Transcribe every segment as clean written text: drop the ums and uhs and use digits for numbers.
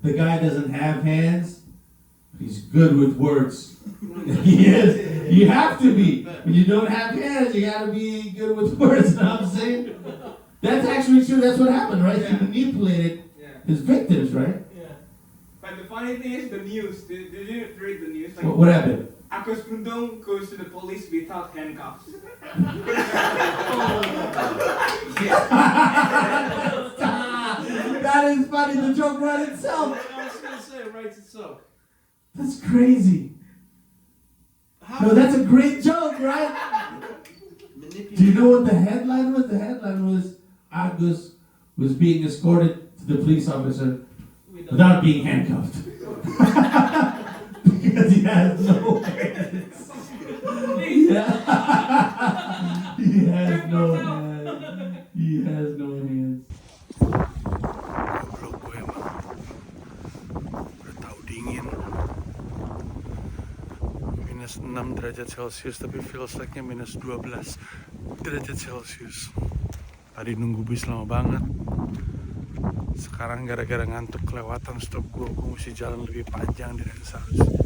the guy doesn't have hands, he's good with words. He is. You have to be. When you don't have hands, you gotta be good with words. You know what I'm saying? That's actually true. That's what happened, right? He manipulated his victims, right? Yeah. But the funny thing is the news. Did you read the news? Like, What happened? Agus Bundong goes to the police without handcuffs. That is funny. The joke wrote itself. I was gonna say, it writes itself. That's crazy. No, that's a great joke, right? Do you know what the headline was? The headline was Agus was being escorted to the police officer without being handcuffed. Because he has no hands. Yeah. He has no hands. He has no hands. Bro, gue emang udah tahu dingin. Minus 6 derajat Celcius tapi feels like-nya minus 12 derajat Celcius. Tadi nunggu bis lama banget. Sekarang gara-gara ngantuk kelewatan stop gue mesti jalan lebih panjang dari yang seharusnya.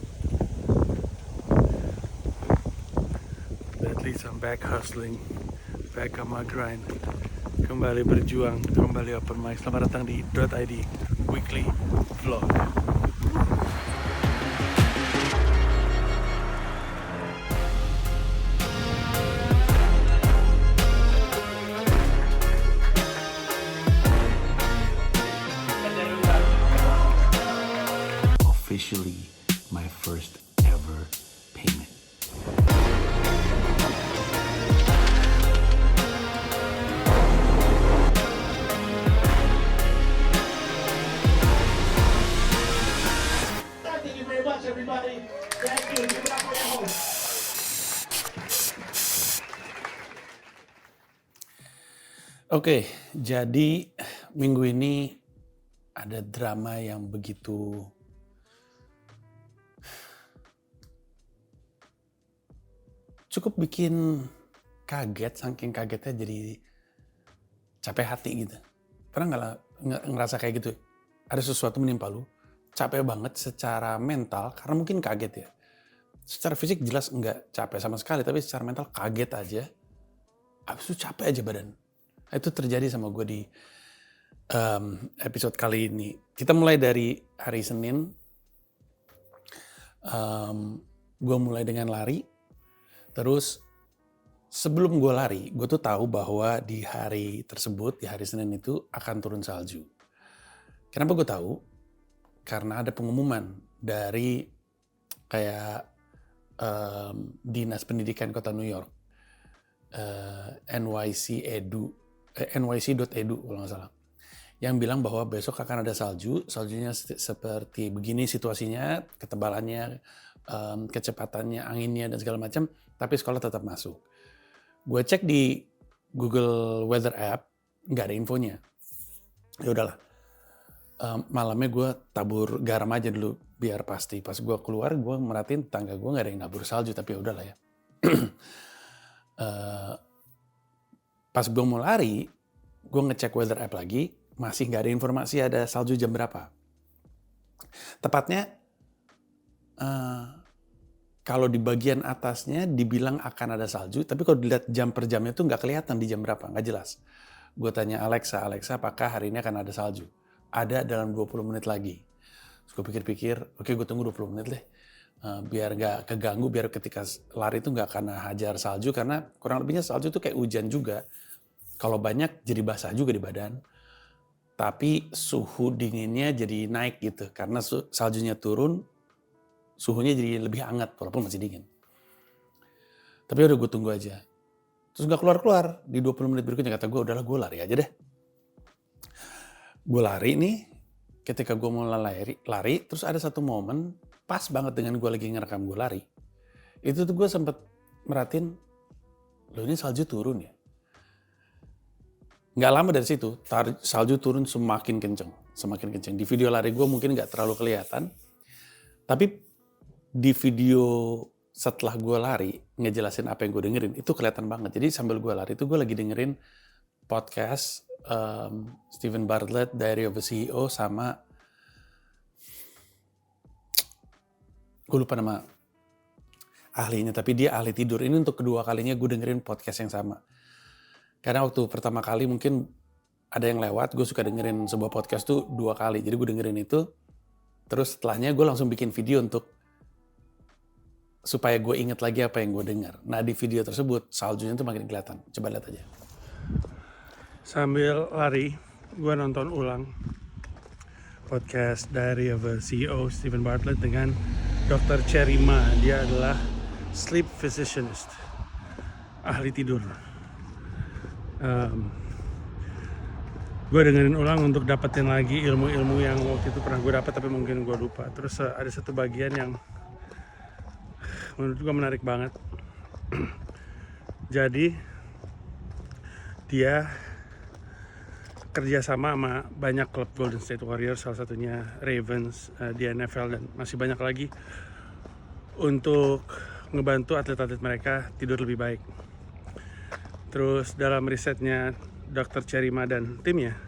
At least I'm back hustling, back on my grind. Kembali berjuang, kembali open mic. Selamat datang di .id Weekly Vlog. Officially my first ever payment. Thank you very much, everybody. Thank you. Give it up for your host. Oke, jadi minggu ini ada drama yang begitu cukup bikin kaget, saking kagetnya jadi capek hati gitu. Pernah nggak ngerasa kayak gitu? Ada sesuatu menimpa lu, capek banget secara mental karena mungkin kaget ya. Secara fisik jelas nggak capek sama sekali, tapi secara mental kaget aja. Abis itu capek aja badan. Itu terjadi sama gue di episode kali ini. Kita mulai dari hari Senin. Gue mulai dengan lari. Terus sebelum gue lari, gue tuh tahu bahwa di hari tersebut, di hari Senin itu akan turun salju. Kenapa gue tahu? Karena ada pengumuman dari kayak Dinas Pendidikan Kota New York, NYC.edu kalau nggak salah, yang bilang bahwa besok akan ada salju. Saljunya seperti begini situasinya, ketebalannya, kecepatannya, anginnya dan segala macam, tapi sekolah tetap masuk. Gue cek di Google Weather App, nggak ada infonya. Ya udahlah, malamnya gue tabur garam aja dulu biar pasti. Pas gue keluar, gue merhatiin tetangga gue nggak ada yang nabur salju, tapi ya udahlah ya. Pas gue mau lari, gue ngecek weather app lagi, masih nggak ada informasi ada salju jam berapa. Tepatnya, kalau di bagian atasnya dibilang akan ada salju, tapi kalau dilihat jam per jamnya tuh nggak kelihatan di jam berapa, nggak jelas. Gue tanya Alexa, apakah hari ini akan ada salju? Ada dalam 20 menit lagi. Terus gue pikir-pikir, oke gue tunggu 20 menit deh. Biar nggak keganggu, biar ketika lari itu nggak kena hajar salju, karena kurang lebihnya salju itu kayak hujan juga. Kalau banyak jadi basah juga di badan. Tapi suhu dinginnya jadi naik gitu, karena saljunya turun, suhunya jadi lebih hangat walaupun masih dingin. Tapi udah gue tunggu aja. Terus gak keluar-keluar. Di 20 menit berikutnya kata gue, udahlah gue lari aja deh. Gue lari nih, ketika gue mau lari, terus ada satu momen pas banget dengan gue lagi ngerekam gue lari. Itu tuh gue sempet merhatiin, loh ini salju turun ya. Gak lama dari situ, salju turun semakin kenceng. Di video lari gue mungkin gak terlalu kelihatan. Tapi di video setelah gue lari, ngejelasin apa yang gue dengerin, itu kelihatan banget. Jadi sambil gue lari itu gue lagi dengerin podcast Stephen Bartlett, Diary of a CEO, sama gue lupa nama ahlinya, tapi dia ahli tidur. Ini untuk kedua kalinya gue dengerin podcast yang sama. Karena waktu pertama kali mungkin ada yang lewat, gue suka dengerin sebuah podcast tuh 2 kali. Jadi gue dengerin itu, terus setelahnya gue langsung bikin video supaya gue inget lagi apa yang gue dengar. Nah di video tersebut saljunya tuh makin kelihatan. Coba lihat aja. Sambil lari, gue nonton ulang podcast Diary of a CEO Stephen Bartlett dengan Dr. Cherry Ma. Dia adalah sleep physicianist, ahli tidur. Gue dengerin ulang untuk dapetin lagi ilmu-ilmu yang waktu itu pernah gue dapat tapi mungkin gue lupa. Terus ada satu bagian yang menurut gue menarik banget. Jadi dia kerjasama sama banyak klub Golden State Warriors, salah satunya Ravens di NFL, dan masih banyak lagi untuk ngebantu atlet-atlet mereka tidur lebih baik. Terus dalam risetnya Dr. Cherry Ma dan timnya,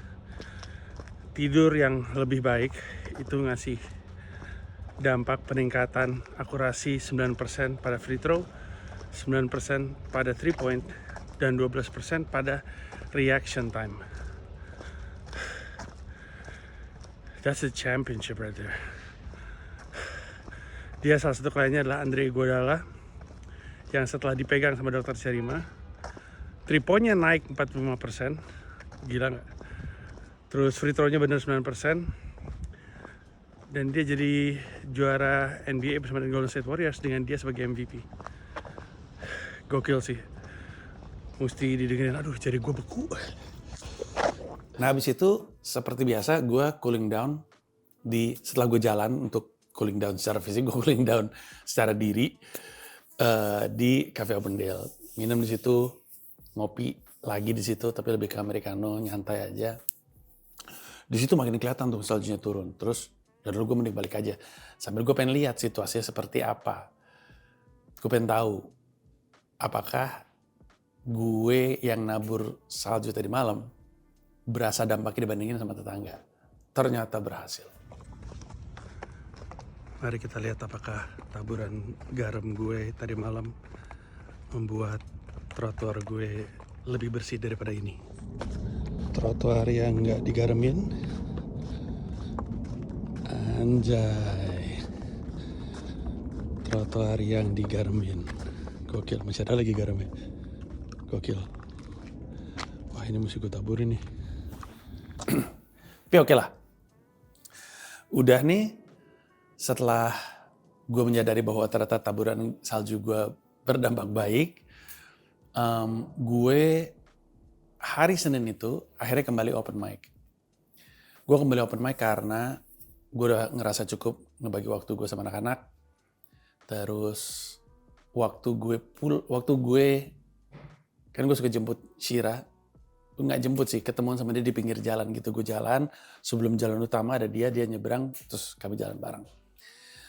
tidur yang lebih baik itu ngasih dampak peningkatan akurasi 9% pada free throw, 9% pada 3 point, dan 12% pada reaction time. That's a championship right there. Dia salah satu kliennya adalah Andre Iguodala, yang setelah dipegang sama Dr. Cherry Ma, 3 point-nya naik 45%, gila gak? Terus free throw-nya bener 9%, dan dia jadi juara NBA bersama dengan Golden State Warriors dengan dia sebagai MVP. Gokil sih. Mesti didengerin, aduh jari gue beku. Nah habis itu seperti biasa gue cooling down setelah gue jalan untuk cooling down secara fisik, gue cooling down secara diri di Cafe Opendale. Minum di situ, ngopi lagi di situ, tapi lebih ke americano, nyantai aja. Di situ makin kelihatan tuh saljunya turun. Terus dari dulu gue mending balik aja. Sambil gue pengen lihat situasinya seperti apa. Gue pengen tahu apakah gue yang nabur salju tadi malam berasa dampaknya dibandingin sama tetangga. Ternyata berhasil. Mari kita lihat apakah taburan garam gue tadi malam membuat trotoar gue lebih bersih daripada ini. Trotoar yang nggak digaremin. Anjay. Trotoar yang digaremin. Gokil, masih ada lagi garamnya. Gokil. Wah ini mesti gue taburin nih. Tapi oke lah. Udah nih, setelah gue menyadari bahwa ternyata taburan salju gue berdampak baik, gue hari Senin itu akhirnya kembali open mic. Gue kembali open mic karena gue udah ngerasa cukup ngebagi waktu gue sama anak-anak. Terus waktu gue kan gue suka jemput Shira. Nggak jemput sih, ketemuan sama dia di pinggir jalan gitu. Gue jalan, sebelum jalan utama ada dia nyebrang, terus kami jalan bareng.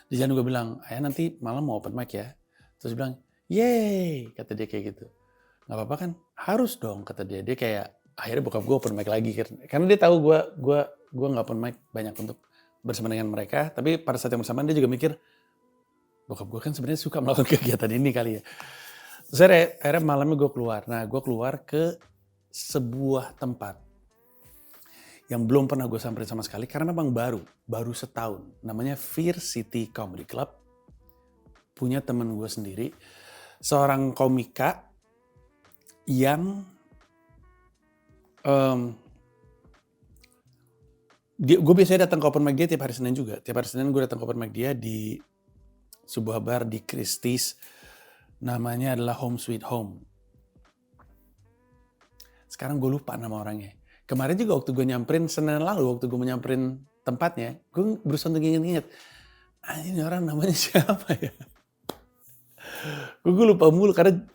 Di jalan gue bilang, ayah nanti malam mau open mic ya? Terus dia bilang, yeay, kata dia kayak gitu. Nggak apa-apa kan? Harus dong, kata dia. Dia kayak, akhirnya bokap gue open mic lagi. Karena dia tahu gue nggak open mic banyak untuk bersama dengan mereka. Tapi pada saat yang bersamaan dia juga mikir, bokap gue kan sebenarnya suka melakukan kegiatan ini kali ya. Terus akhirnya malamnya gue keluar. Nah, gue keluar ke sebuah tempat yang belum pernah gue samperin sama sekali karena memang baru setahun. Namanya Fear City Comedy Club. Punya temen gue sendiri, seorang komika yang gue biasanya datang ke open mic dia tiap hari Senin juga. Tiap hari Senin gue datang ke open mic dia di sebuah bar di Christie's. Namanya adalah Home Sweet Home. Sekarang gue lupa nama orangnya. Kemarin juga waktu gue nyamperin, Senin lalu waktu gue nyamperin tempatnya, gue berusaha untuk inget-inget. Ini orang namanya siapa ya? Gue lupa mulu karena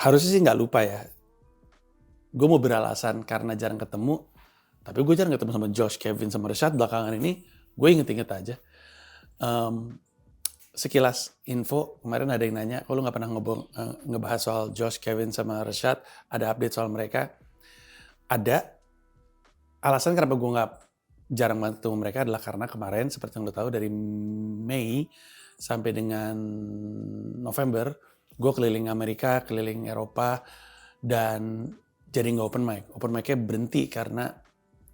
harusnya sih gak lupa ya. Gue mau beralasan karena jarang ketemu. Tapi gue jarang ketemu sama Josh, Kevin, sama Rashad belakangan ini. Gue inget-inget aja. Sekilas info, kemarin ada yang nanya, lu gak pernah ngebahas soal Josh, Kevin, sama Rashad, ada update soal mereka? Ada. Alasan kenapa gue gak jarang banget ketemu mereka adalah karena kemarin, seperti yang lo tahu, dari Mei sampai dengan November, gue keliling Amerika, keliling Eropa, dan jadi nggak open mic. Open mic-nya berhenti karena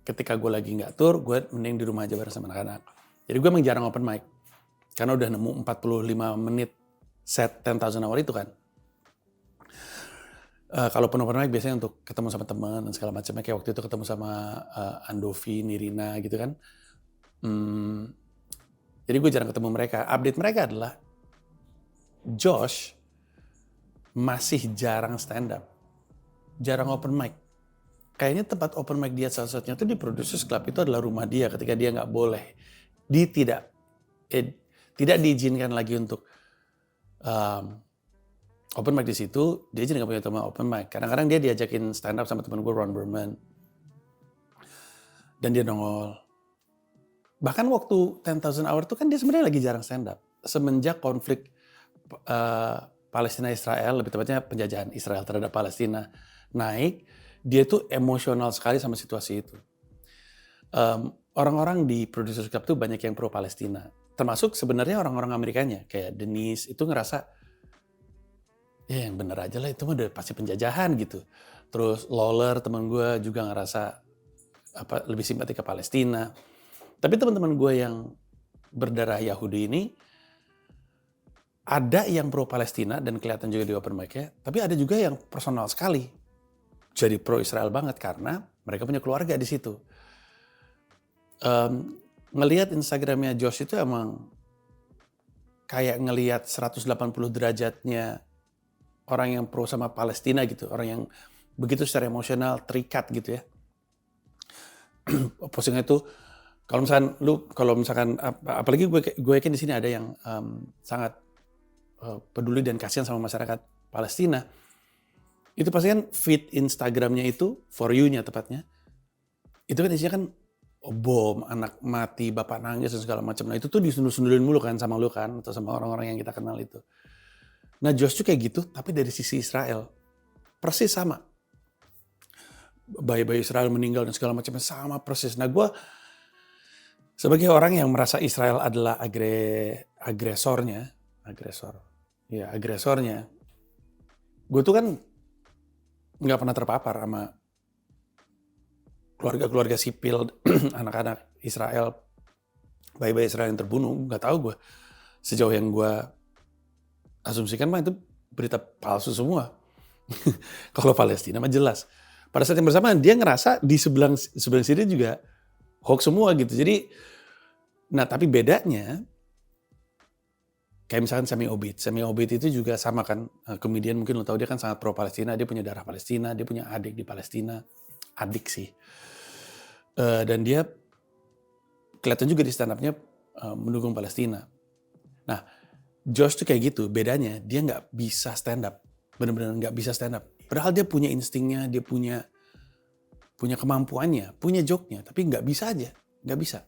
ketika gue lagi nggak tour, gue mending di rumah aja bareng sama anak-anak. Jadi gue emang jarang open mic. Karena udah nemu 45 menit set 10,000 hour itu kan. Kalau open mic biasanya untuk ketemu sama teman dan segala macamnya. Kayak waktu itu ketemu sama Andovi, Nirina gitu kan. Jadi gue jarang ketemu mereka. Update mereka adalah Josh masih jarang stand up. Jarang open mic. Kayaknya tempat open mic dia salah-satunya tuh di Producers Club itu adalah rumah dia ketika dia nggak boleh. Tidak diizinkan lagi untuk open mic di situ. Dia jadi nggak punya teman open mic. Kadang-kadang dia diajakin stand up sama teman gue Ron Berman. Dan dia nongol. Bahkan waktu 10,000 hour tuh kan dia sebenarnya lagi jarang stand up. Semenjak konflik Palestina-Israel, lebih tepatnya penjajahan Israel terhadap Palestina naik, dia tuh emosional sekali sama situasi itu. Orang-orang di Producers Club tuh banyak yang pro Palestina. Termasuk sebenarnya orang-orang Amerikanya. Kayak Denise itu ngerasa, ya yang bener aja lah itu mah udah pasti penjajahan gitu. Terus Lawler teman gue juga ngerasa lebih simpati ke Palestina. Tapi teman-teman gue yang berdarah Yahudi ini, ada yang pro Palestina dan kelihatan juga di open mic-nya, tapi ada juga yang personal sekali. Jadi pro Israel banget karena mereka punya keluarga di situ. Ngelihat Instagramnya Josh itu emang kayak ngelihat 180 derajatnya orang yang pro sama Palestina gitu. Orang yang begitu secara emosional terikat gitu ya. Postingnya itu kalau misalkan apalagi gue yakin di sini ada yang sangat peduli dan kasihan sama masyarakat Palestina. Itu pasti kan feed Instagramnya itu, for you-nya tepatnya, itu kan isinya kan bom, anak mati, bapak nangis dan segala macam. Nah itu tuh disundul-sundulin mulu kan sama lu kan, atau sama orang-orang yang kita kenal itu. Nah Josh tuh kayak gitu, tapi dari sisi Israel. Persis sama. Bayi-bayi Israel meninggal dan segala macamnya sama persis. Nah gue sebagai orang yang merasa Israel adalah agresornya, gue tuh kan nggak pernah terpapar sama keluarga-keluarga sipil, anak-anak Israel, bayi-bayi Israel yang terbunuh. Nggak tahu gue. Sejauh yang gue asumsikan mah itu berita palsu semua. Kalau Palestina mah jelas. Pada saat yang bersamaan dia ngerasa di sebelah sini juga hoax semua gitu. Jadi, nah tapi bedanya, kayak misalkan Sami Obeid itu juga sama kan, komedian mungkin lo tahu dia kan sangat pro Palestina, dia punya darah Palestina, dia punya adik di Palestina, adik sih. Dan dia kelihatan juga di stand up-nya mendukung Palestina. Nah, Josh tuh kayak gitu, bedanya dia nggak bisa stand up, benar-benar nggak bisa stand up. Padahal dia punya instingnya, dia punya kemampuannya, punya joke-nya, tapi nggak bisa aja, nggak bisa.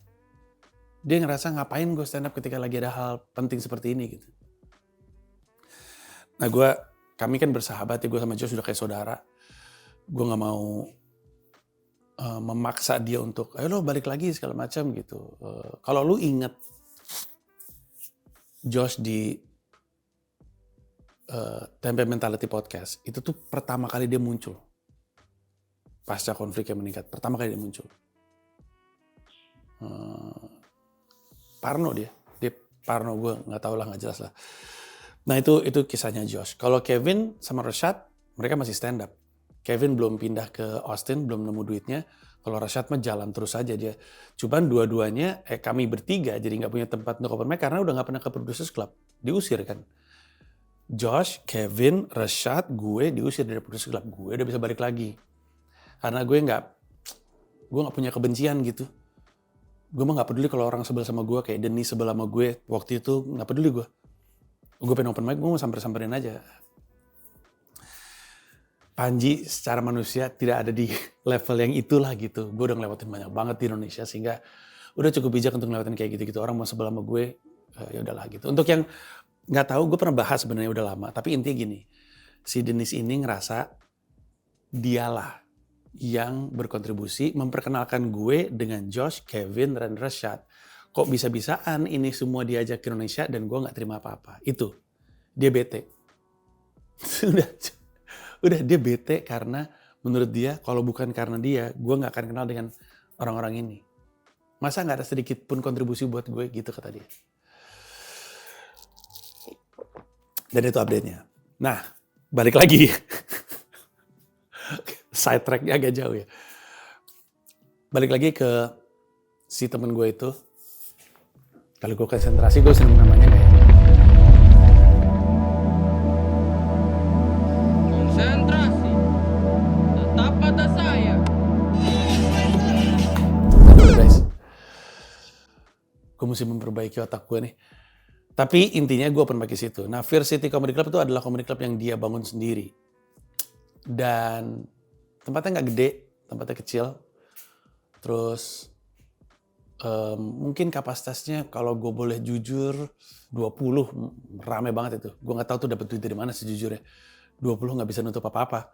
Dia ngerasa ngapain gue stand up ketika lagi ada hal penting seperti ini gitu. Nah kami kan bersahabat ya, gue sama Josh sudah kayak saudara. Gue nggak mau memaksa dia untuk, ayo lo balik lagi segala macam gitu. Kalau lu inget Josh di Tempe Mentality Podcast, itu tuh pertama kali dia muncul. Pasca konflik yang meningkat, pertama kali dia muncul. Parno dia Parno, gue nggak tahu lah, nggak jelas lah. Nah itu kisahnya Josh. Kalau Kevin sama Rashad, mereka masih stand up. Kevin belum pindah ke Austin, belum nemu duitnya. Kalau Rashad mah jalan terus aja dia. Cuman dua-duanya, kami bertiga jadi nggak punya tempat untuk open mic karena udah nggak pernah ke Producers Club, diusir kan. Josh, Kevin, Rashad, gue diusir dari Producers Club. Gue udah bisa balik lagi karena gue nggak punya kebencian gitu. Gue mah gak peduli kalau orang sebel sama gue, kayak Denny sebel sama gue. Waktu itu gak peduli gue. Gue pengen open mic, gue mau samperin aja. Panji secara manusia tidak ada di level yang itulah gitu. Gue udah ngelewatin banyak banget di Indonesia, sehingga udah cukup bijak untuk ngelewatin kayak gitu-gitu. Orang mau sebel sama gue, ya udahlah gitu. Untuk yang gak tahu, gue pernah bahas sebenarnya udah lama. Tapi intinya gini, si Dennis ini ngerasa dialah yang berkontribusi memperkenalkan gue dengan Josh, Kevin, dan Rashad. Kok bisa-bisaan ini semua diajak ke Indonesia dan gue nggak terima apa-apa. Itu, dia bete. udah dia bete karena menurut dia kalau bukan karena dia, gue nggak akan kenal dengan orang-orang ini. Masa nggak ada sedikit pun kontribusi buat gue gitu kata dia. Dan itu update-nya. Nah, balik lagi. Side track-nya agak jauh ya. Balik lagi ke si temen gue itu. Kalau gue konsentrasi, gue seneng namanya nggak ya? Konsentrasi. Tetap pada saya. Aduh guys. Gue mesti memperbaiki otak gue nih. Tapi intinya gue open mic di situ. Nah, Fear City Comedy Club itu adalah comedy club yang dia bangun sendiri. Dan tempatnya nggak gede, tempatnya kecil. Terus mungkin kapasitasnya kalau gue boleh jujur 20, rame banget itu. Gue nggak tahu tuh dapat duit dari mana sejujurnya. 20 nggak bisa nutup apa-apa.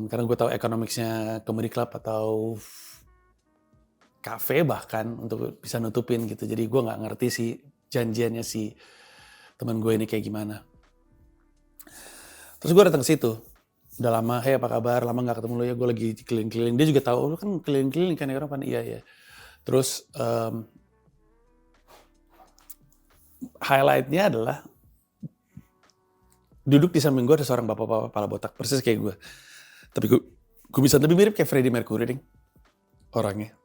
Karena gue tahu economicsnya comedy club atau kafe bahkan untuk bisa nutupin gitu. Jadi gue nggak ngerti sih janjiannya si teman gue ini kayak gimana. Terus gue datang ke situ. Udah lama, hey apa kabar? Lama nggak ketemu lo ya, gue lagi keliling-keliling. Dia juga tahu, lo kan keliling-keliling kan ya orang. Iya. Terus highlight-nya adalah duduk di samping gue ada seorang bapak-bapak kepala botak persis kayak gue. Tapi gue bisa lebih mirip kayak Freddie Mercury ding, orangnya.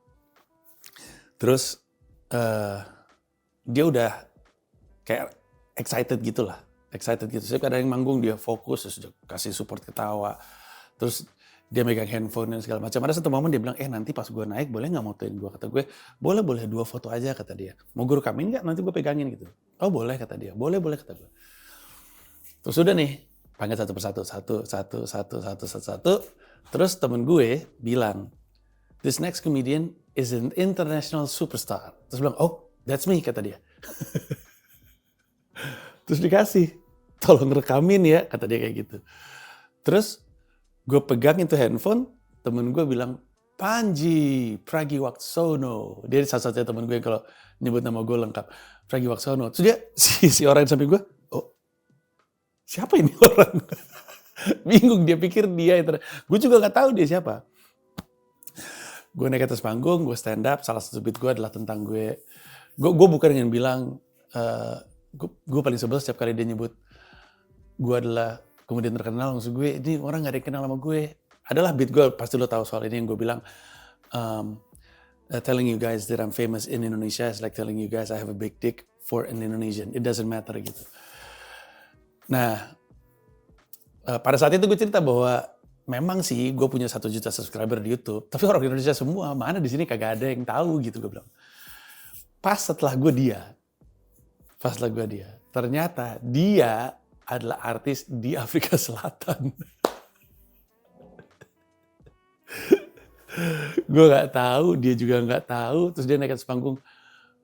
Terus dia udah kayak excited gitu lah. Setiap ada yang manggung dia fokus, terus kasih support ketawa. Terus dia megang handphone dan segala macam. Ada satu momen dia bilang, nanti pas gue naik boleh nggak motoin gue? Kata gue, boleh 2 foto aja kata dia. Mau gue rekamin nggak? Nanti gue pegangin gitu. Oh boleh kata dia, boleh kata gue. Terus udah nih, panggil satu persatu, satu. Terus temen gue bilang, this next comedian is an international superstar. Terus bilang, oh that's me kata dia. Terus dikasih, tolong rekamin ya, kata dia kayak gitu. Terus gue pegang itu handphone, temen gue bilang, Panji Pragiwaksono. Dia salah satunya temen gue kalau nyebut nama gue lengkap, Pragiwaksono. Terus dia, si orang di samping gue, oh siapa ini orang? Bingung, dia pikir dia. Gue juga gak tahu dia siapa. Gue naik atas panggung, gue stand up, salah satu beat gue adalah tentang gue bukan dengan bilang, gue paling sebel setiap kali dia nyebut gue adalah kemudian terkenal, maksud gue ini orang gak ada yang kenal sama gue. Adalah beat gue, pasti lo tahu soal ini yang gue bilang, telling you guys that I'm famous in Indonesia is like telling you guys I have a big dick for an Indonesian. It doesn't matter gitu. Nah, pada saat itu gue cerita bahwa memang sih gue punya 1 juta subscriber di YouTube, tapi orang Indonesia semua, mana di sini kagak ada yang tahu gitu gue bilang. Pas setelah gue dia, ternyata dia adalah artis di Afrika Selatan. Gue nggak tahu, dia juga nggak tahu. Terus dia naik atas panggung.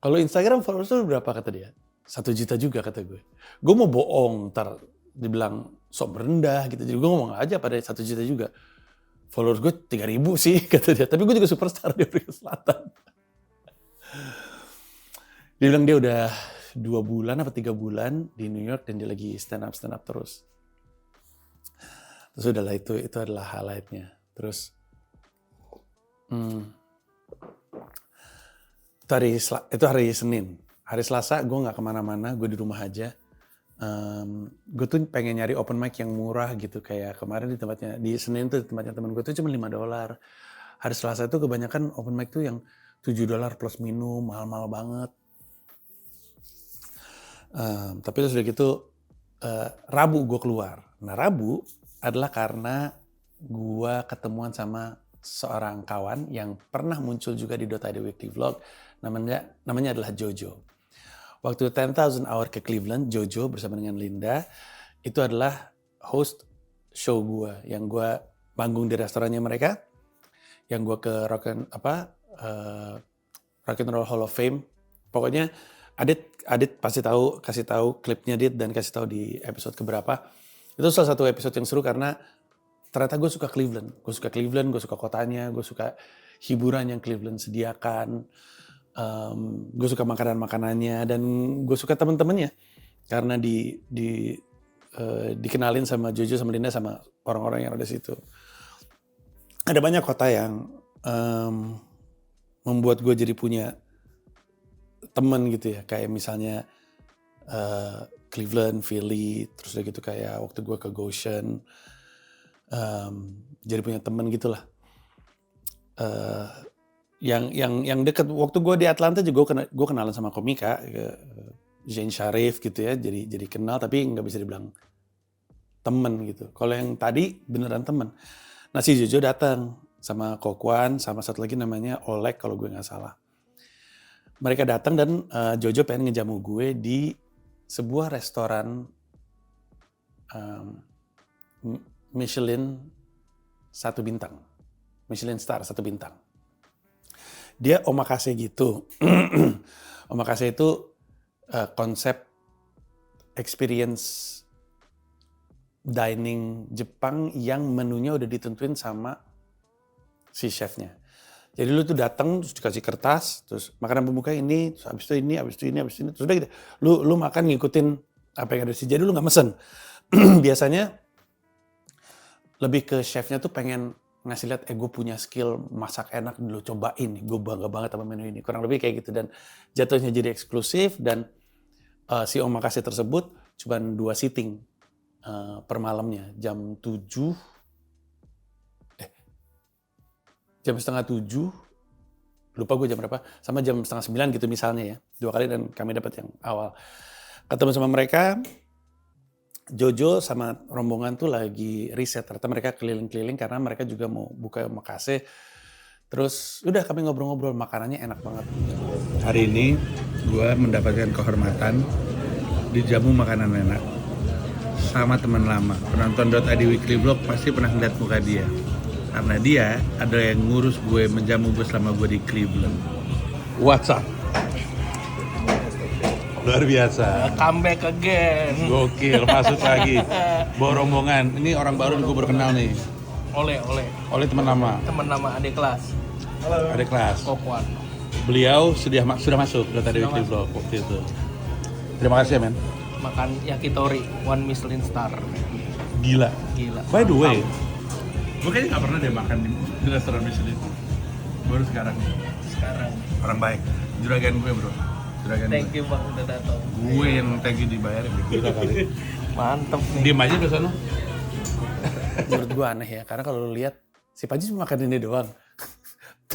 Kalau Instagram followers lu berapa kata dia? 1 juta juga kata gue. Gue mau bohong, ntar dibilang sok rendah gitu. Jadi gue ngomong aja pada 1 juta juga. Followers gue 3.000 sih kata dia. Tapi gue juga superstar di Afrika Selatan. Dia bilang dia udah 2 bulan apa 3 bulan di New York dan dia lagi stand up terus. Terus udahlah itu adalah highlight-nya. Terus itu hari Senin. Hari Selasa gue nggak kemana-mana, gue di rumah aja. Gue tuh pengen nyari open mic yang murah gitu, kayak kemarin di Senin tuh tempatnya teman gue tuh cuma $5. Hari Selasa itu kebanyakan open mic tuh yang $7 plus minum, mahal-mahal banget. Tapi terus udah gitu Rabu gue keluar. Nah Rabu adalah karena gue ketemuan sama seorang kawan yang pernah muncul juga di .id Weekly Vlog. Namanya adalah Jojo. Waktu 10,000 Hour ke Cleveland, Jojo bersama dengan Linda itu adalah host show gue yang gue manggung di restorannya mereka, yang gue ke Rock and Roll Hall of Fame. Pokoknya Adit pasti kasih tahu klipnya Adit dan kasih tahu di episode keberapa. Itu salah satu episode yang seru karena ternyata gue suka Cleveland, gue suka kotanya, gue suka hiburan yang Cleveland sediakan. Gue suka makanannya dan gue suka temen-temennya karena dikenalin sama Jojo sama Linda sama orang-orang yang ada di situ. Ada banyak kota yang membuat gue jadi punya temen gitu ya, kayak misalnya Cleveland, Philly, terus udah gitu kayak waktu gue ke Goshen, jadi punya temen gitulah. Yang deket waktu gue di Atlanta juga gue kenalan sama komika Zain Sharif gitu ya, jadi kenal tapi nggak bisa dibilang temen gitu. Kalau yang tadi beneran temen. Nah si Jojo datang sama Kokwan sama satu lagi namanya Oleg kalau gue nggak salah. Mereka datang dan Jojo pengen ngejamu gue di sebuah restoran Michelin 1 bintang, Michelin Star 1 bintang. Dia omakase gitu. Omakase itu konsep experience dining Jepang yang menunya udah ditentuin sama si chefnya. Jadi lu tuh datang terus dikasih kertas, terus makanan pembuka ini, terus habis itu ini, habis itu ini, habis ini, terus udah gitu. Lu makan ngikutin apa yang ada di situ. Jadi lu nggak mesen. Biasanya lebih ke chefnya tuh pengen ngasih lihat, gue punya skill masak enak, lu cobain, gue bangga banget sama menu ini. Kurang lebih kayak gitu dan jatuhnya jadi eksklusif dan si omakase tersebut cuma 2 sitting per malamnya, jam 7, jam setengah 7, lupa gue jam berapa, sama jam setengah 9 gitu misalnya ya, 2 kali dan kami dapat yang awal. Ketemu sama mereka, Jojo sama rombongan tuh lagi riset, ternyata mereka keliling-keliling karena mereka juga mau buka omakase. Terus udah kami ngobrol-ngobrol, makanannya enak banget. Hari ini gue mendapatkan kehormatan dijamu makanan enak sama teman lama. Penonton .id Weekly Vlog pasti pernah ngeliat muka dia. Karena dia adalah yang ngurus gue, menjamu gue selama gue di Cleveland. What's up? Luar biasa. Comeback again. Gokil, masuk lagi. Bawa rombongan. Ini orang baru gue berkenal nih. Oleh Teman lama. teman nama adik kelas. Ada kelas. Kokwan. Beliau sudah masuk tadi Weekly Vlog waktu itu. Terima kasih ya men. Makan yakitori 1 Michelin star. Gila. By the way, Gue kayaknya nggak pernah deh makan di restoran Michelin. Baru sekarang. orang baik. Juragan gue bro. Thank you bang udah datang. Gue yang thank you dibayarin. Gila kali. Mantep nih. Diem aja di sana. Menurut gue aneh ya, karena kalau lu lihat si Panji cuma makan ini doang.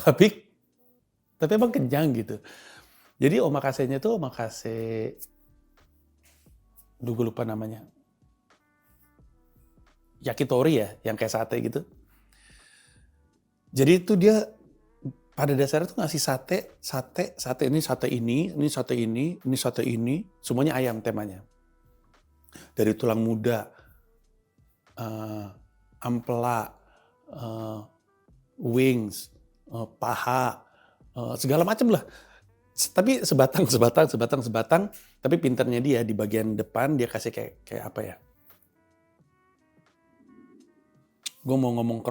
tapi emang kenyang gitu. Jadi omakase-nya tuh omakase, gue lupa namanya. Yakitori ya, yang kayak sate gitu. Jadi itu dia pada dasarnya tuh ngasih sate ini sate ini, semuanya ayam temanya. Dari tulang muda, ampela, wings, paha, segala macam lah. Tapi sebatang. Tapi pinternya dia di bagian depan dia kasih kayak apa ya? Gue mau ngomong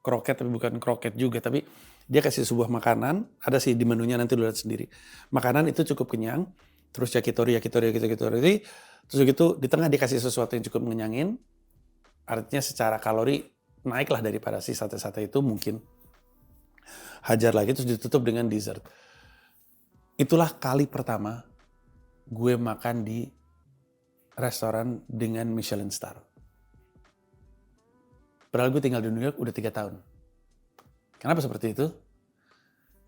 kroket tapi bukan kroket juga, tapi dia kasih sebuah makanan, ada sih di menunya nanti lu lihat sendiri. Makanan itu cukup kenyang, terus yakitori, terus gitu di tengah dikasih sesuatu yang cukup mengenyangin, artinya secara kalori naiklah daripada si sate-sate itu mungkin. Hajar lagi terus ditutup dengan dessert. Itulah kali pertama gue makan di restoran dengan Michelin star. Padahal gue tinggal di New York udah 3 tahun. Kenapa seperti itu?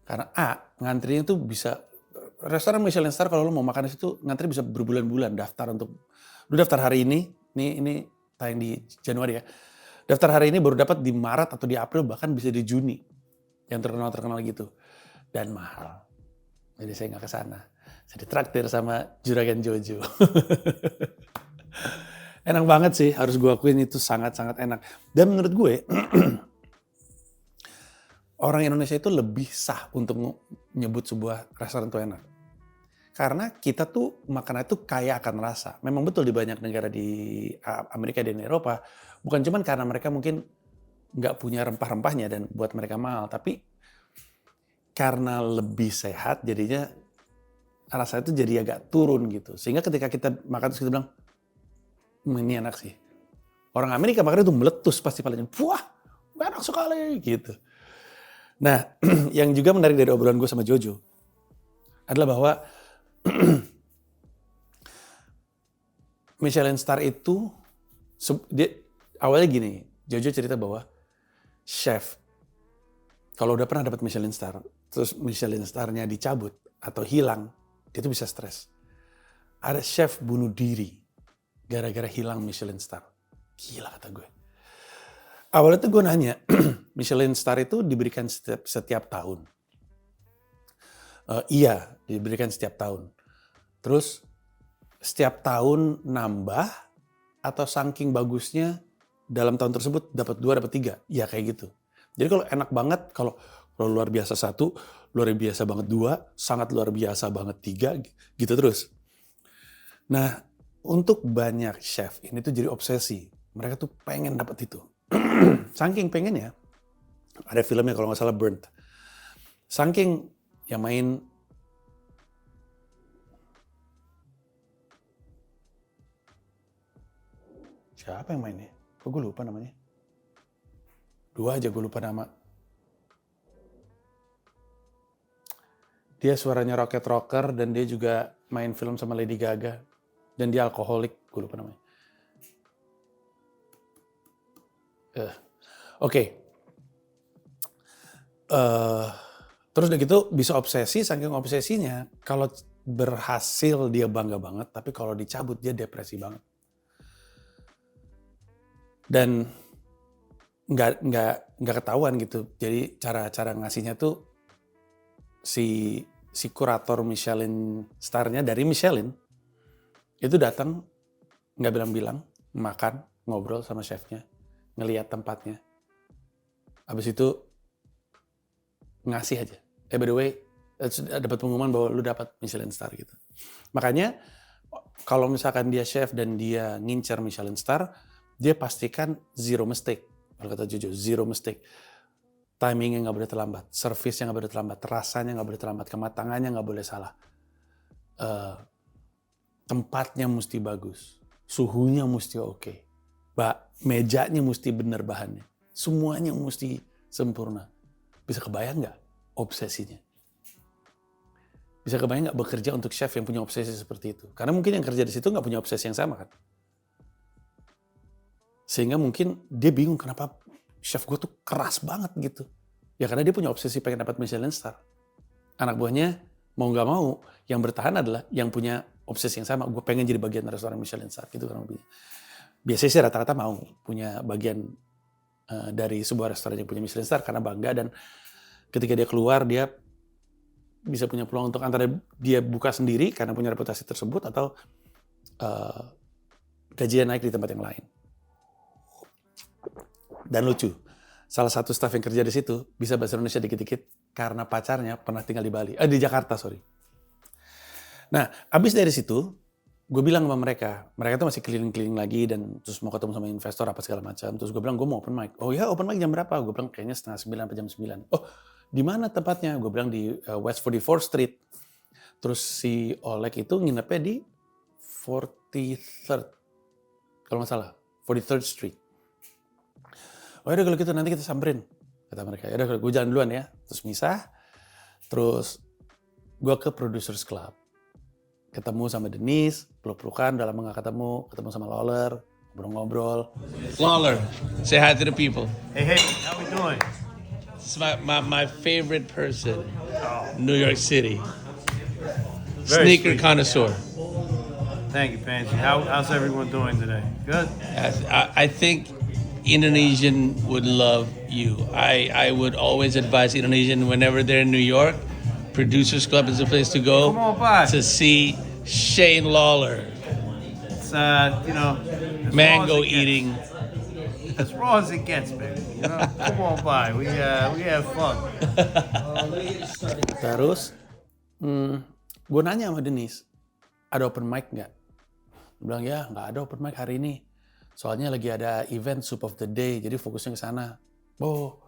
Karena ngantrinya tuh bisa, restoran Michelin star kalau lo mau makan di situ ngantri bisa berbulan-bulan daftar untuk, lu daftar hari ini tayang di Januari ya. Daftar hari ini baru dapat di Maret atau di April, bahkan bisa di Juni. Yang terkenal gitu. Dan mahal. Jadi saya nggak ke sana. Saya ditraktir sama Juragan Jojo. Enak banget sih, harus gue akuin itu sangat-sangat enak. Dan menurut gue, orang Indonesia itu lebih sah untuk menyebut sebuah restoran itu enak. Karena kita tuh makanan itu kaya akan rasa. Memang betul di banyak negara di Amerika dan Eropa, bukan cuma karena mereka mungkin nggak punya rempah-rempahnya dan buat mereka mahal, tapi karena lebih sehat jadinya rasanya itu jadi agak turun gitu. Sehingga ketika kita makan terus kita bilang, ini enak sih. Orang Amerika makan itu meletus pasti palanya. Wah, enak sekali gitu. Nah, yang juga menarik dari obrolan gue sama Jojo adalah bahwa Michelin Star itu dia awalnya gini, Jojo cerita bahwa chef kalau udah pernah dapat Michelin Star, terus Michelin Star-nya dicabut atau hilang, dia tuh bisa stres. Ada chef bunuh diri gara-gara hilang Michelin Star. Gila kata gue. Awalnya tuh gue nanya, Michelin Star itu diberikan setiap tahun. Iya, diberikan setiap tahun. Terus setiap tahun nambah atau saking bagusnya dalam tahun tersebut dapat 2, dapat 3. Ya kayak gitu. Jadi kalau enak banget, kalau luar biasa 1, luar biasa banget 2, sangat luar biasa banget 3, gitu terus. Nah, untuk banyak chef ini tuh jadi obsesi. Mereka tuh pengen dapat itu. Saking pengennya, ada filmnya kalau nggak salah Burnt. Saking yang main siapa yang mainnya? Kok gue lupa namanya? 2 aja gue lupa nama. Dia suaranya Rocket Rocker dan dia juga main film sama Lady Gaga. Dan dia alkoholik, gue lupa namanya. Oke. Terus udah gitu bisa obsesi, saking obsesinya kalau berhasil dia bangga banget, tapi kalau dicabut dia depresi banget. Dan nggak ketahuan gitu. Jadi cara ngasihnya tuh si kurator Michelin Star-nya dari Michelin itu datang nggak bilang-bilang, makan, ngobrol sama chefnya, ngelihat tempatnya. Habis itu ngasih aja. By the way, dapat pengumuman bahwa lu dapat Michelin Star gitu. Makanya kalau misalkan dia chef dan dia ngincer Michelin Star, dia pastikan zero mistake. Kalau kata Jojo, zero mistake. Timingnya nggak boleh terlambat, servisnya nggak boleh terlambat, rasanya nggak boleh terlambat, kematangannya nggak boleh salah. Tempatnya mesti bagus, suhunya mesti oke, mejanya mesti bener bahannya, semuanya mesti sempurna. Bisa kebayang nggak obsesinya? Bisa kebayang nggak bekerja untuk chef yang punya obsesi seperti itu? Karena mungkin yang kerja di situ nggak punya obsesi yang sama kan? Sehingga mungkin dia bingung kenapa chef gue tuh keras banget gitu. Ya karena dia punya obsesi pengen dapat Michelin Star. Anak buahnya mau nggak mau yang bertahan adalah yang punya obsesi yang sama. Gue pengen jadi bagian restoran Michelin Star gitu kan. Biasanya sih rata-rata mau punya bagian dari sebuah restoran yang punya Michelin Star karena bangga, dan ketika dia keluar dia bisa punya peluang untuk antara dia buka sendiri karena punya reputasi tersebut atau gajinya naik di tempat yang lain. Dan lucu, salah satu staf yang kerja di situ bisa bahasa Indonesia dikit-dikit karena pacarnya pernah tinggal di Bali, di Jakarta sorry. Nah, abis dari situ, gue bilang sama mereka tuh masih keliling-keliling lagi dan terus mau ketemu sama investor apa segala macam. Terus gue bilang gue mau open mic. Oh ya, open mic jam berapa? Gue bilang kayaknya 8:30 atau jam 9. Oh, di mana tempatnya? Gue bilang di West 44th Street. Terus si Oleg itu nginepnya di 43rd, kalau nggak salah, 43rd Street. Oh yaudah kalau gitu nanti kita samperin, kata mereka. Yaudah gue jalan duluan ya. Terus misah, terus gue ke Producers Club. Ketemu sama Denise, peluk-pelukan, udah lama gak ketemu sama Lawler, ngobrol-ngobrol. Lawler, say hi to the people. Hey, how we doing? It's my favorite person, New York City. Very Sneaker sweet. connoisseur. Thank you, Pansy. How's everyone doing today? Good? I think Indonesian would love you. I would always advise Indonesian whenever they're in New York, Producers Club is the place to go Come on by. to see Shane Lawler. It's, as Mango raw as it eating. gets. As raw as it gets, baby. You know? Come on by. We have fun. Terus, gue nanya sama Denise, ada open mic nggak? Dia bilang ya nggak ada open mic hari ini. Soalnya lagi ada event Soup of the Day, jadi fokusnya ke sana. Oh,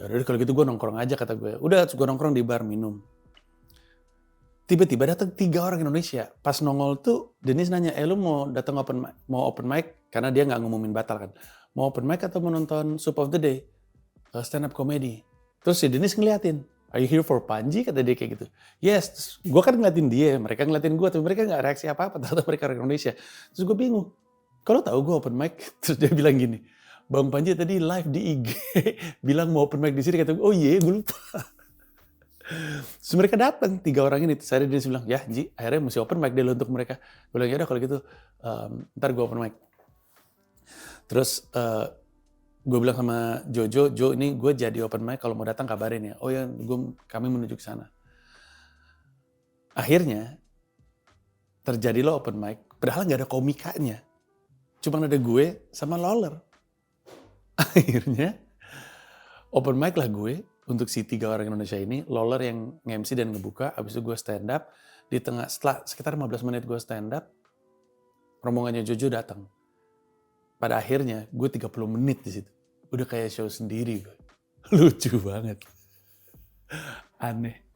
Ya udah kalau gitu gue nongkrong aja kata gue. Udah gue nongkrong di bar minum. Tiba-tiba datang 3 orang Indonesia. Pas nongol tuh Dennis nanya, lu mau datang open mic? Karena dia nggak ngumumin batal kan. Mau open mic atau mau nonton Soup of the Day? Stand up comedy. Terus si Dennis ngeliatin. Are you here for Panji? Kata dia kayak gitu. Yes. Terus gue kan ngeliatin dia. Mereka ngeliatin gue. Tapi mereka nggak reaksi apa-apa. Ternyata mereka orang Indonesia. Terus gue bingung. Kalau tahu gue open mic. Terus dia bilang gini. Bang Panji tadi live di IG. bilang mau open mic di sini. Kata gue, oh iya gue lupa. Terus mereka datang 3 orang ini. Terus dia bilang, ya Ji, akhirnya mesti open mic dulu untuk mereka. Gue bilang, yaudah kalau gitu, ntar gue open mic. Terus gue bilang sama Jojo, Jo ini gue jadi open mic, kalau mau datang kabarin ya. Oh ya, kami menuju ke sana. Akhirnya, terjadilah open mic, padahal gak ada komikanya. Cuma ada gue sama Loller. Akhirnya, open mic lah gue. Untuk si 3 orang Indonesia ini, Loller yang nge-MC dan ngebuka, abis itu gue stand up, di tengah, setelah sekitar 15 menit gue stand up, rombongannya Jojo datang. Pada akhirnya, gue 30 menit di situ. Udah kayak show sendiri gue. Lucu banget. Aneh.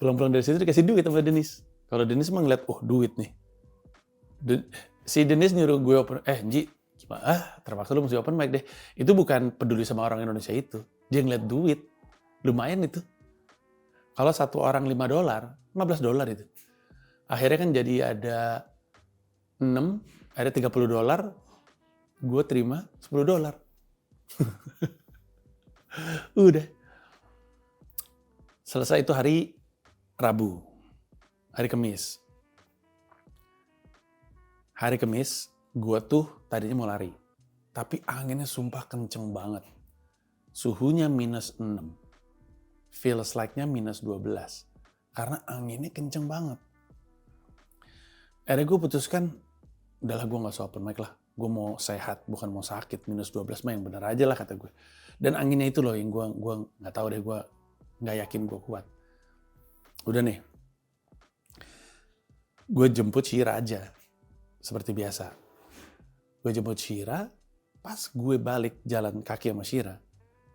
Pulang-pulang dari situ dikasih duit sama Dennis. Kalau Dennis mah ngeliat, oh duit nih. Si Dennis nyuruh gue open, Ji, gimana? Terpaksa lu mesti open mic deh. Itu bukan peduli sama orang Indonesia itu. Dia ngeliat duit. Lumayan itu. Kalau satu orang $5, $15 itu. Akhirnya kan jadi ada 6, ada $30. Gue terima $10. Udah. Selesai itu hari Rabu. Hari Kamis. Hari Kamis, gue tuh tadinya mau lari. Tapi anginnya sumpah kenceng banget. Suhunya -6. Feels like-nya -12. Karena anginnya kenceng banget. Akhirnya gue putuskan, udahlah gue gak usah open mic lah. Gue mau sehat, bukan mau sakit. -12 mah yang bener aja lah kata gue. Dan anginnya itu loh yang gue gak tahu deh, gue gak yakin gue kuat. Udah nih. Gue jemput Shira aja. Seperti biasa. Gue jemput Shira, pas gue balik jalan kaki sama Shira,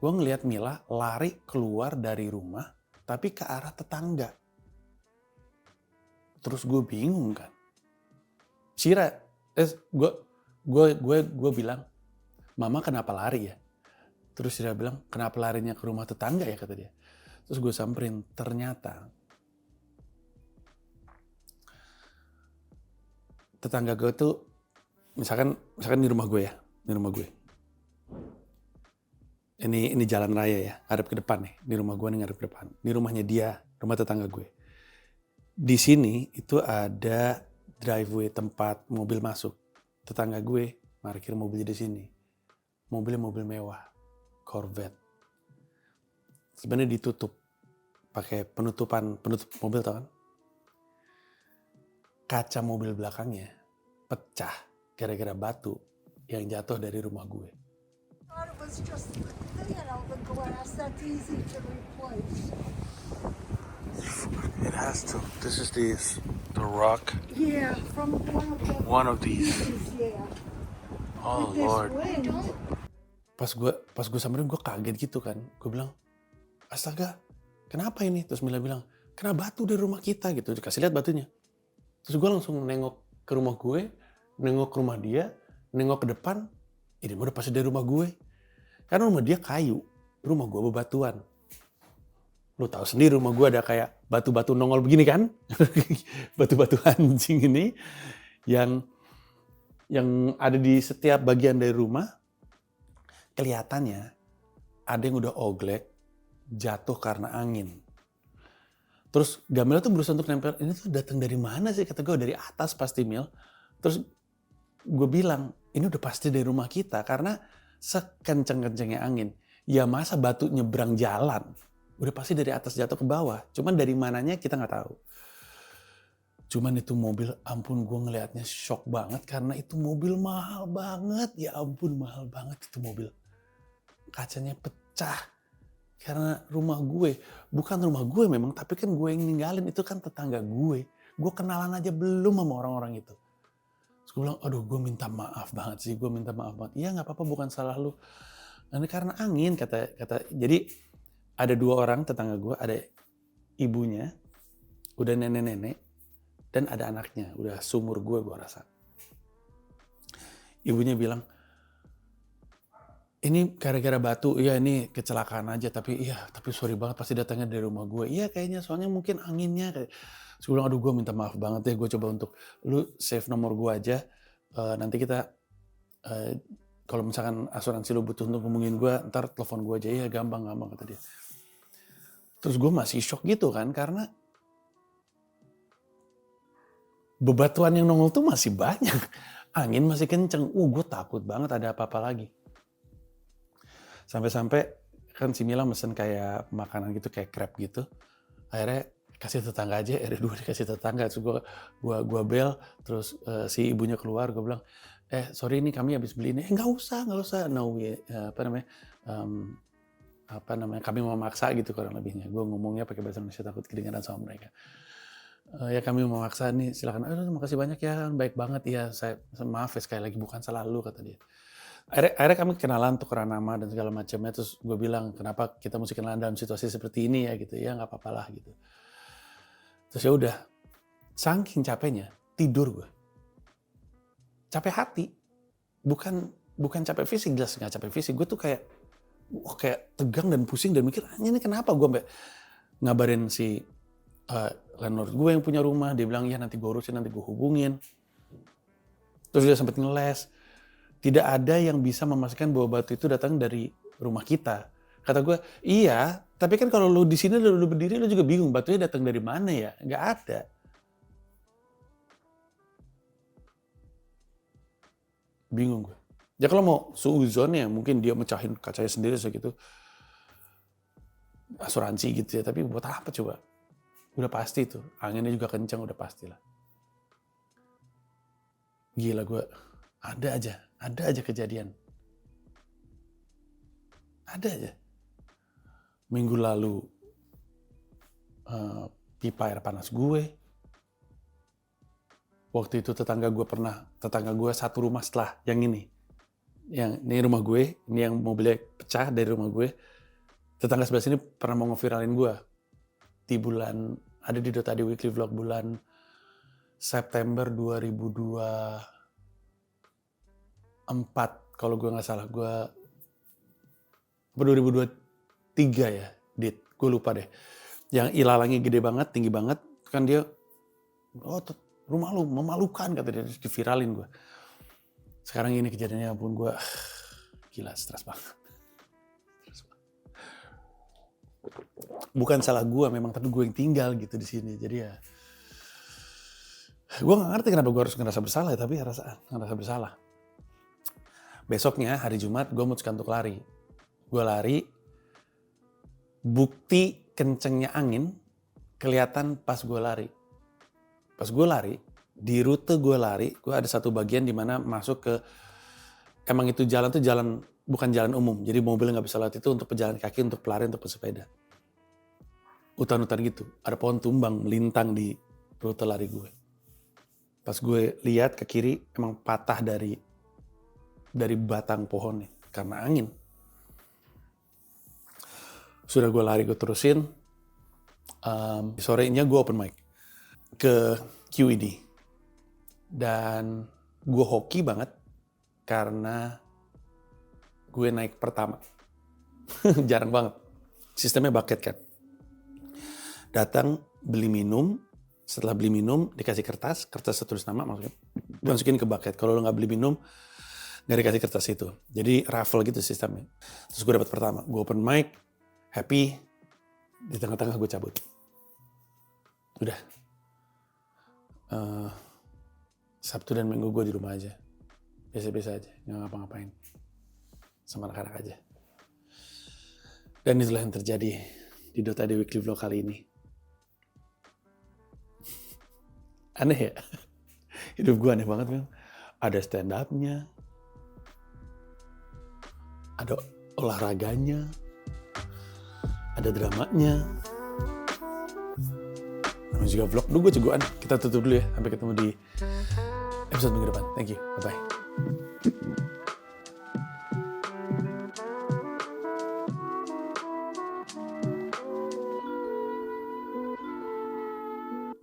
gue ngeliat Mila lari keluar dari rumah, tapi ke arah tetangga. Terus gue bingung kan. Shira, gue bilang, Mama kenapa lari ya? Terus Shira bilang, kenapa larinya ke rumah tetangga ya kata dia. Terus gue samperin, ternyata tetangga gue tuh, misalkan di rumah gue ya, di rumah gue. Ini jalan raya ya, hadap ke depan nih. Di rumah gue nih ngadep ke depan. Di rumahnya dia, rumah tetangga gue. Di sini itu ada driveway tempat mobil masuk. Tetangga gue parkir mobilnya di sini. Mobilnya mobil mewah, Corvette. Sebenarnya ditutup pakai penutup mobil tau kan? Kaca mobil belakangnya pecah gara-gara batu yang jatuh dari rumah gue. It was just, the glass that's easy to replace. It has to. This is the rock. Yeah, from One of these. yeah. Oh This Lord. wind. Pas gue samperin gue kaget gitu kan. Gue bilang, astaga, kenapa ini? Terus Mila bilang, kena batu dari rumah kita gitu. Dikasih lihat batunya. Terus gue langsung nengok ke rumah gue, nengok ke rumah dia, nengok ke depan. Ini udah pasti dari rumah gue. Karena rumah dia kayu, rumah gue bebatuan. Lu tahu sendiri rumah gue ada kayak batu-batu nongol begini kan? Batu-batu anjing ini yang ada di setiap bagian dari rumah. Kelihatannya ada yang udah oglek, jatuh karena angin. Terus Gamila tuh berusaha untuk nempel, ini tuh datang dari mana sih? Kata gue, dari atas pasti Mil. Terus gue bilang, ini udah pasti dari rumah kita karena sekenceng-kencengnya angin. Ya masa batu nyebrang jalan? Udah pasti dari atas jatuh ke bawah. Cuman dari mananya kita nggak tahu. Cuman itu mobil, ampun gue ngelihatnya shock banget karena itu mobil mahal banget. Ya ampun mahal banget itu mobil. Kacanya pecah. Karena rumah gue, bukan rumah gue memang, tapi kan gue yang ninggalin, itu kan tetangga gue. Gue kenalan aja belum sama orang-orang itu. Terus gue bilang, aduh gue minta maaf banget sih, gue minta maaf banget. Iya gak apa-apa, bukan salah lu. Ini karena angin, kata. Jadi ada 2 orang tetangga gue, ada ibunya, udah nenek-nenek, dan ada anaknya, udah seumur gue rasa. Ibunya bilang, ini gara-gara batu, iya ini kecelakaan aja, tapi sorry banget pasti datangnya dari rumah gue. Iya kayaknya soalnya mungkin anginnya. Terus gue bilang, aduh gue minta maaf banget ya, gue coba untuk, lu save nomor gue aja, nanti kita, kalau misalkan asuransi lu butuh untuk ngomongin gue, ntar telepon gue aja, iya gampang kata dia. Terus gue masih shock gitu kan, karena bebatuan yang nongol tuh masih banyak. Angin masih kenceng, gue takut banget ada apa-apa lagi. Sampai-sampai kan si Mila mesen kayak makanan gitu, kayak crab gitu. Akhirnya kasih tetangga aja, R2 dikasih tetangga. Terus gue bel, terus si ibunya keluar, gue bilang, sorry ini kami habis beli ini. Nggak usah. No, kami mau maksa gitu kurang lebihnya. Gue ngomongnya pakai bahasa Indonesia takut kedengaran sama mereka. Ya kami mau maksa nih, silakan. Makasih banyak ya, baik banget ya. Saya maaf ya sekali lagi, bukan salah lu, kata dia. Akhirnya kami kenalan, tukeran nama dan segala macamnya. Terus gue bilang, kenapa kita mesti kenalan dalam situasi seperti ini ya gitu. Ya nggak apa-apa lah gitu. Terus ya udah, saking capeknya, tidur gue. Capek hati, bukan capek fisik, jelas nggak capek fisik. Gue tuh kayak tegang dan pusing dan mikir, ini kenapa gue sampai ngabarin si landlord gue yang punya rumah. Dia bilang, ya nanti gue urusin, nanti gue hubungin. Terus dia sempat ngeles. Tidak ada yang bisa memastikan bahwa batu itu datang dari rumah kita. Kata gue, iya, tapi kan kalau lu di sini lu berdiri lu juga bingung batunya datang dari mana ya? Nggak ada. Bingung gue. Ya kalau mau suuzon ya mungkin dia mecahin kacanya sendiri segitu. Asuransi gitu ya, tapi buat apa coba? Udah pasti tuh, anginnya juga kencang udah pastilah. Gila gue, ada aja kejadian. Ada aja. Minggu lalu pipa air panas gue. Waktu itu tetangga gue satu rumah setelah yang ini. Yang ini rumah gue, ini yang mobilnya pecah dari rumah gue. Tetangga sebelah sini pernah mau ngeviralin gue. Di bulan, ada di Dotadi Weekly Vlog bulan September 2024 kalau gue nggak salah, gue 2023 ya, gue lupa deh. Yang ilalangnya gede banget, tinggi banget, kan dia, rumah lu memalukan kata dia, diviralin gue. Sekarang ini kejadiannya, ampun gue, gila stres banget. Bukan salah gue memang, tapi gue yang tinggal gitu di sini, jadi ya, gue nggak ngerti kenapa gue harus ngerasa bersalah, tapi ngerasa bersalah. Besoknya hari Jumat gue memutuskan untuk lari. Gue lari, bukti kencengnya angin kelihatan pas gue lari. Pas gue lari, di rute gue lari, gue ada satu bagian di mana masuk ke, emang itu jalan tuh jalan, bukan jalan umum. Jadi mobil nggak bisa lewat itu untuk pejalan kaki, untuk pelari, untuk pesepeda. Hutan-hutan gitu, ada pohon tumbang melintang di rute lari gue. Pas gue lihat ke kiri, emang patah dari batang pohonnya karena angin. Sudah gue lari, gue terusin. Sorenya gue open mic ke QED. Dan gue hoki banget karena gue naik pertama. Jarang banget. Sistemnya bucket kan. Datang, beli minum. Setelah beli minum, dikasih kertas tertulis nama maksudnya. Masukin ke bucket. Kalau lo gak beli minum, gak dikasih kertas itu. Jadi raffle gitu sistemnya. Terus gue dapat pertama. Gue open mic, happy. Di tengah-tengah gue cabut. Udah. Sabtu dan Minggu gue di rumah aja. Biasa-biasa aja. Gak ngapa-ngapain. Sama anak-anak aja. Dan itulah yang terjadi di Dotadi Weekly Vlog kali ini. Aneh ya? Hidup gue aneh banget memang. Ada stand up-nya. Ada olahraganya. Ada dramanya. Namanya juga vlog. Duh gue jagoan. Kita tutup dulu ya. Sampai ketemu di episode minggu depan. Thank you. Bye-bye.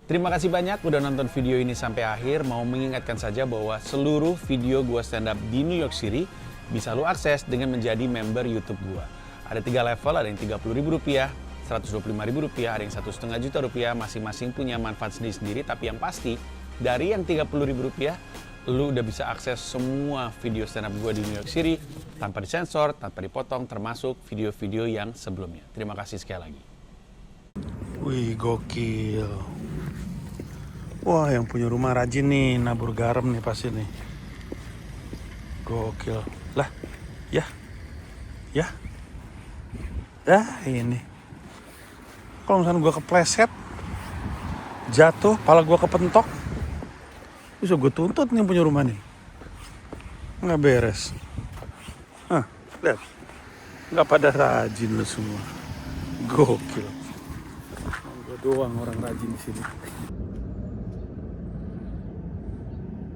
Terima kasih banyak udah nonton video ini sampai akhir. Mau mengingatkan saja bahwa seluruh video gua stand up di New York City bisa lu akses dengan menjadi member YouTube gua. Ada 3 level, ada yang Rp30.000, Rp125.000, ada yang Rp1,5 juta, masing-masing punya manfaat sendiri-sendiri. Tapi yang pasti, dari yang Rp30.000, lu udah bisa akses semua video stand up gua di New York City tanpa disensor, tanpa dipotong, termasuk video-video yang sebelumnya. Terima kasih sekali lagi. Wih, gokil. Wah, yang punya rumah rajin nih, nabur garam nih pasti nih. Gokil. Lah, ya. Ini. Kalau misalnya gue kepleset, jatuh, pala gue kepentok, bisa gue tuntut nih yang punya rumah nih. Nggak beres. Lihat. Nggak pada rajin lo semua. Gokil. Gue doang orang rajin di sini.